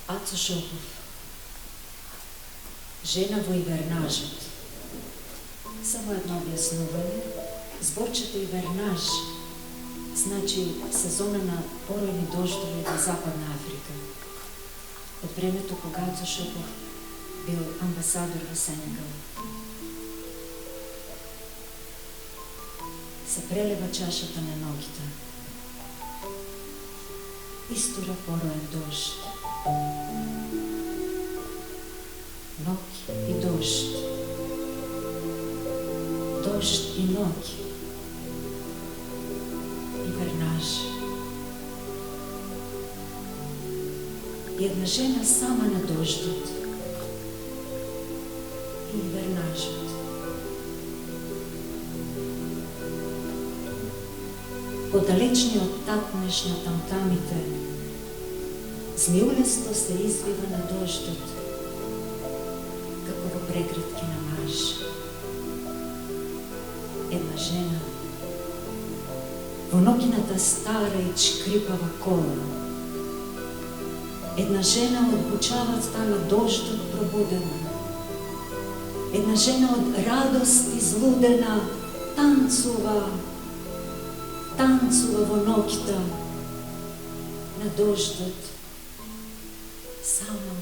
Ацо Шопов, жена во Ивернажот. Само едно објаснување. Зборчето Ивернаж значи сезона на поројни дождови во Западна Африка. Од времето кога Ацо Шопов бил амбасадор во Сенегал. Се прелева чашата на ногите. Истура пороен дожд. Ноќ и дожд. Дожд и ноќ. Ивернаж. Една жена сама на дождот. И ивернажот. Подалечниот татнеш на тамтамите, змиулесто се извива на дождот, како во прегратки на маж. Една жена, во ноќината стара и чкрипава кола. Една жена од бучавата на дождот пробудена. Една жена од радост излудена, танцува во ноќта на дождот, само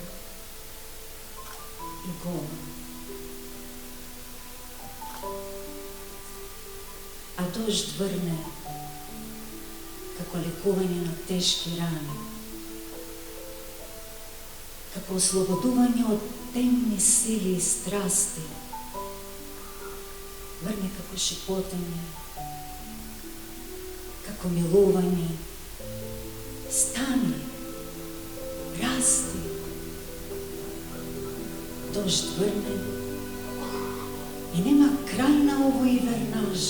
и гола. А дожд врне како лекување на тешки рани, како ослободување од темни сили и страсти, врне како шипотење, како милување. Стани, расти. Дожд врне и нема крај на овој ивернаж,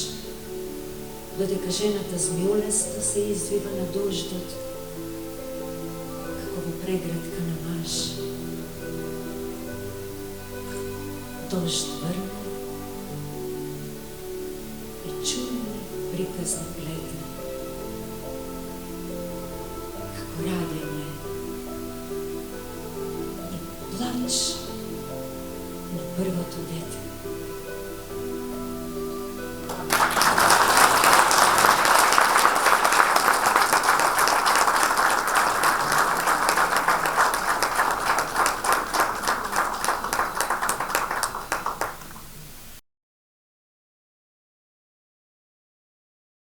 додека жената змиолесто се извива на дождот, како во прегратка на маж. Дожд врне и чудни приказни плетне. Раѓање и плач на првото дете.